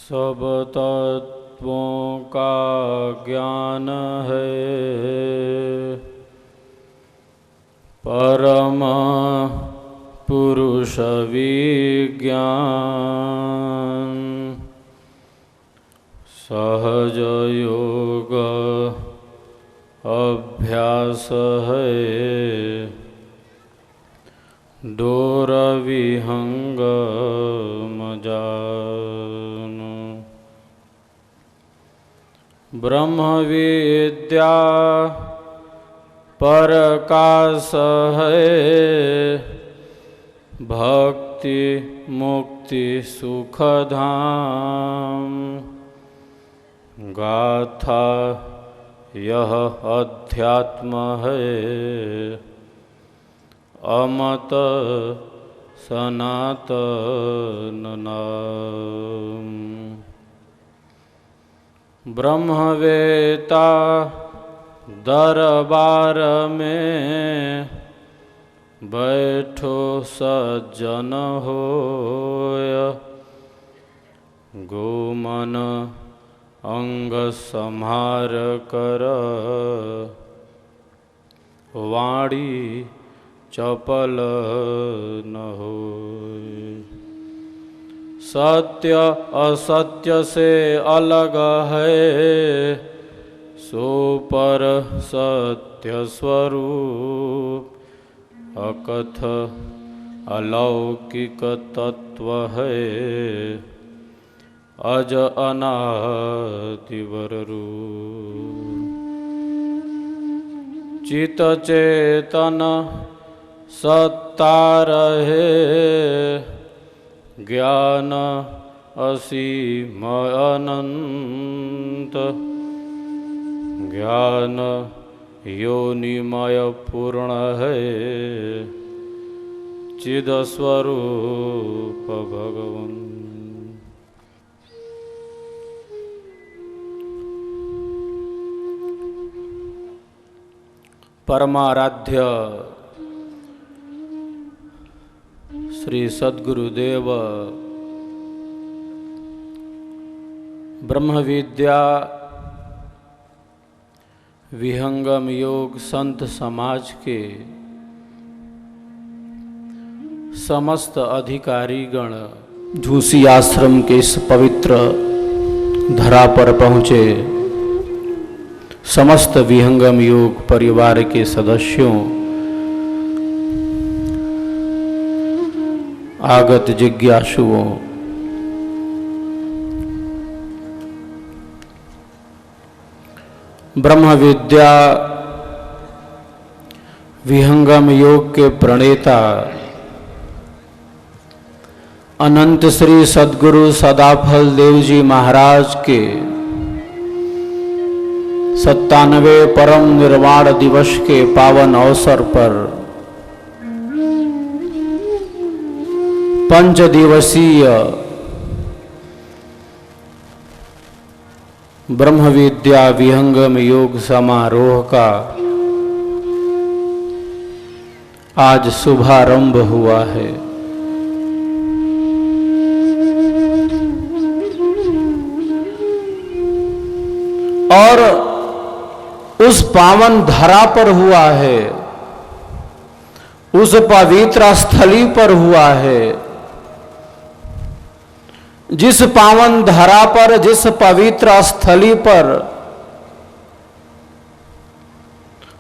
सब तत्वों का ज्ञान है परम पुरुष विज्ञान। सहज योग अभ्यास है डोर विहंगम जान। ब्रह्म विद्या परकाश है भक्ति मुक्ति सुखधाम। गाथा यह अध्यात्म है अमत सनातन नाम। ब्रह्मवेता दरबार में बैठो सज्जन होय। गोमन अंग संहार कर वाणी चपल न होय। सत्य असत्य से अलग है सो पर सत्य स्वरूप। अकथ अलौकिक तत्व है अज अनादिवर रूप। चित चेतन सत्ता रहे ज्ञान असीम अनंत। ज्ञान योनिमय पूर्ण है चिद स्वरूप भगवन। परमाराध्य श्री सद्गुरुदेव ब्रह्म विद्या विहंगम योग संत समाज के समस्त अधिकारीगण झूसी आश्रम के इस पवित्र धरा पर पहुँचे समस्त विहंगम योग परिवार के सदस्यों, आगत जिज्ञासुओं, ब्रह्म विद्या विहंगम योग के प्रणेता अनंत श्री सद्गुरु सदाफल देव जी महाराज के 97वें परम निर्वाण दिवस के पावन अवसर पर 5 दिवसीय ब्रह्म विद्या विहंगम योग समारोह का आज शुभारंभ हुआ है। और उस पावन धरा पर हुआ है, उस पवित्र स्थली पर हुआ है, जिस पावन धरा पर जिस पवित्र स्थली पर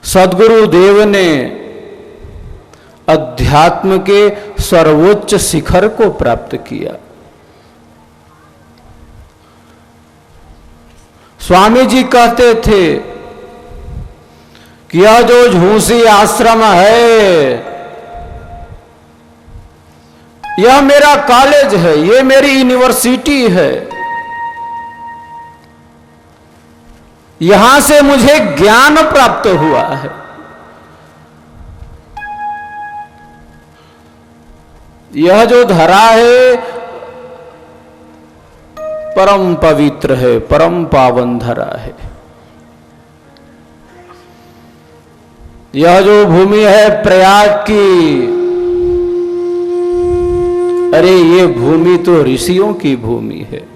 सद्गुरु देव ने अध्यात्म के सर्वोच्च शिखर को प्राप्त किया। स्वामी जी कहते थे कि यह जो झूसी आश्रम है यह मेरा कॉलेज है, ये मेरी यूनिवर्सिटी है। यहां से मुझे ज्ञान प्राप्त हुआ है। यह जो धरा है परम पवित्र है, परम पावन धरा है। यह जो भूमि है प्रयाग की, अरे ये भूमि तो ऋषियों की भूमि है।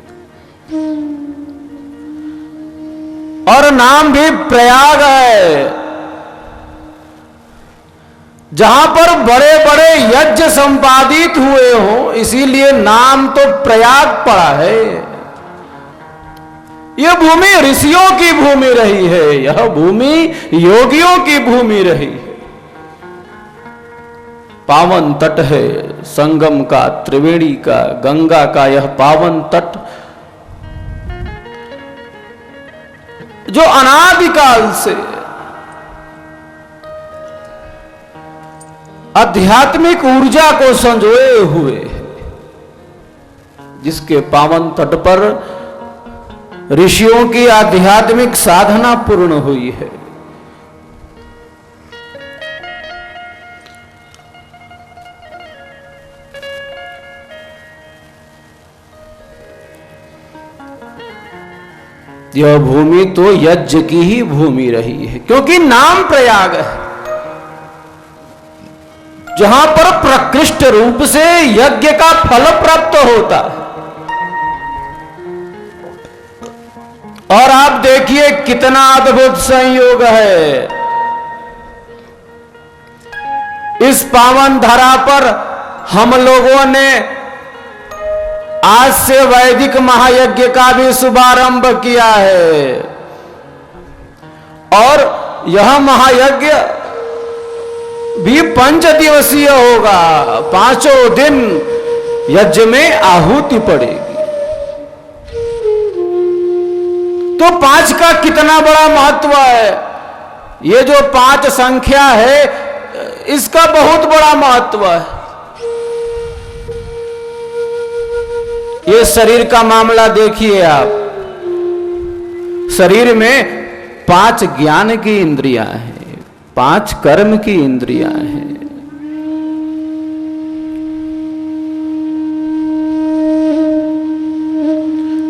नाम भी प्रयाग है। जहां पर बड़े बड़े यज्ञ संपादित हुए हों, इसीलिए नाम तो प्रयाग पड़ा है। यह भूमि ऋषियों की भूमि रही है, यह भूमि योगियों की भूमि रही है। पावन तट है संगम का, त्रिवेणी का, गंगा का यह पावन तट, जो अनादिकाल से आध्यात्मिक ऊर्जा को संजोए हुए है, जिसके पावन तट पर ऋषियों की आध्यात्मिक साधना पूर्ण हुई है। यह भूमि तो यज्ञ की ही भूमि रही है, क्योंकि नाम प्रयाग है, जहां पर प्रकृष्ट रूप से यज्ञ का फल प्राप्त होता है। और आप देखिए कितना अद्भुत संयोग है। इस पावन धरा पर हम लोगों ने आज से वैदिक महायज्ञ का भी शुभारंभ किया है, और यह महायज्ञ भी 5 दिवसीय होगा। 5 दिन यज्ञ में आहुति पड़ेगी। तो 5 का कितना बड़ा महत्व है। ये जो 5 संख्या है, इसका बहुत बड़ा महत्व है। ये शरीर का मामला देखिए आप। शरीर में 5 ज्ञान की इंद्रियां हैं, 5 कर्म की इंद्रियां हैं।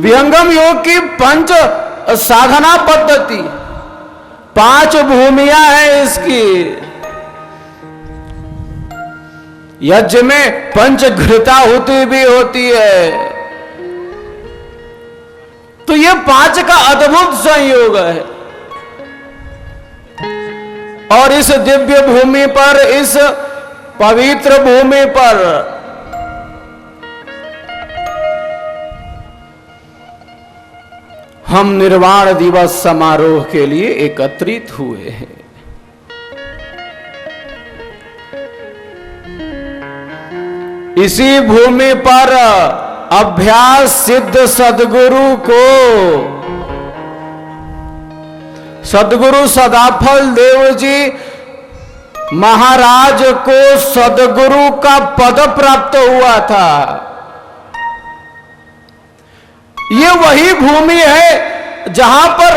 विहंगम योग की 5 साधना पद्धति, 5 भूमियां हैं इसकी। यज्ञ में पंचघृताहुति भी होती है। तो ये 5 का अद्भुत संयोग है। और इस दिव्य भूमि पर, इस पवित्र भूमि पर हम निर्वाण दिवस समारोह के लिए एकत्रित हुए हैं। इसी भूमि पर अभ्यास सिद्ध सद्गुरु को, सद्गुरु सदाफल देव जी महाराज को सद्गुरु का पद प्राप्त हुआ था। ये वही भूमि है जहां पर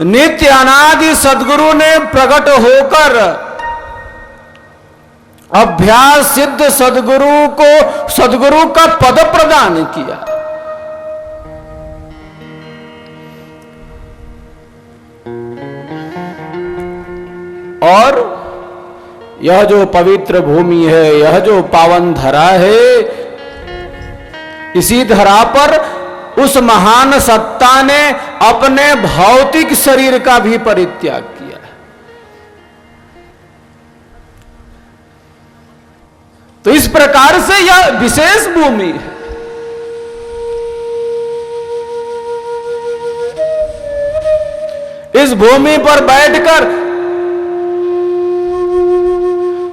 नित्य अनादि सद्गुरु ने प्रकट होकर अभ्यास सिद्ध सद्गुरु को सद्गुरु का पद प्रदान किया। और यह जो पवित्र भूमि है, यह जो पावन धरा है, इसी धरा पर उस महान सत्ता ने अपने भौतिक शरीर का भी परित्याग किया। तो इस प्रकार से यह विशेष भूमि है। इस भूमि पर बैठकर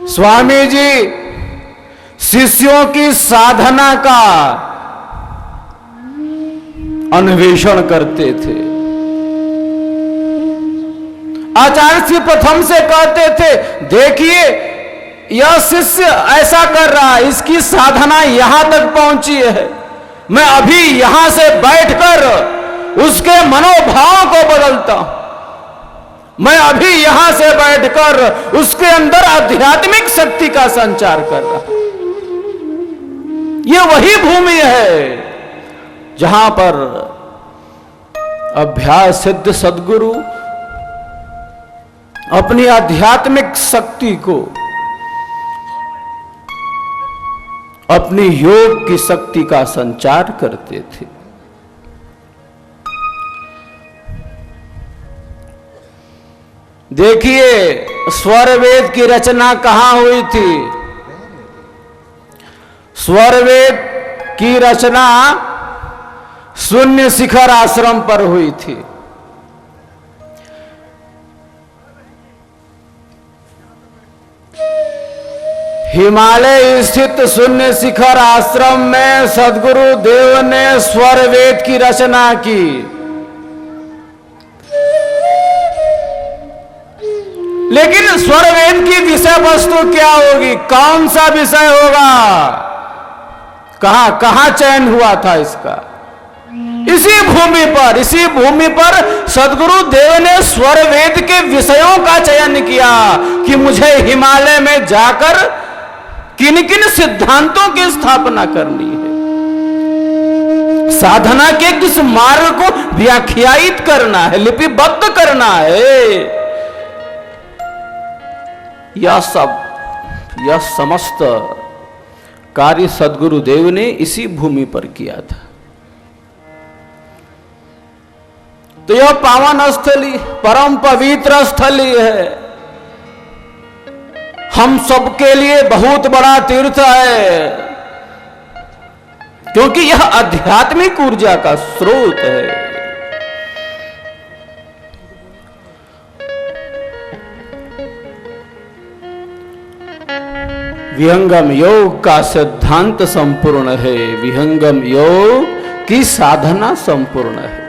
स्वामी जी शिष्यों की साधना का अन्वेषण करते थे। आचार्य श्री प्रथम से कहते थे, देखिए यह शिष्य ऐसा कर रहा है, इसकी साधना यहां तक पहुंची है। मैं अभी यहां से बैठकर उसके मनोभाव को बदलता हूं। मैं अभी यहां से बैठकर उसके अंदर आध्यात्मिक शक्ति का संचार कर रहा हूं। यह वही भूमि है जहां पर अभ्यास सिद्ध सद्गुरु अपनी आध्यात्मिक शक्ति को, अपनी योग की शक्ति का संचार करते थे। देखिए स्वर वेद की रचना कहां हुई थी? स्वर वेद की रचना शून्य शिखर आश्रम पर हुई थी। हिमालय स्थित शून्य शिखर आश्रम में सद्गुरु देव ने स्वर वेद की रचना की। लेकिन स्वर वेद की विषय वस्तु क्या होगी? कौन सा विषय होगा? कहां चयन हुआ था इसका? इसी भूमि पर सद्गुरु देव ने स्वर वेद के विषयों का चयन किया कि मुझे हिमालय में जाकर किन किन सिद्धांतों की स्थापना करनी है, साधना के किस मार्ग को व्याख्यायित करना है, लिपिबद्ध करना है। यह समस्त कार्य सद्गुरु देव ने इसी भूमि पर किया था। तो यह पावन स्थली, परम पवित्र स्थली है, हम सबके लिए बहुत बड़ा तीर्थ है, क्योंकि यह आध्यात्मिक ऊर्जा का स्रोत है। विहंगम योग का सिद्धांत संपूर्ण है, विहंगम योग की साधना संपूर्ण है।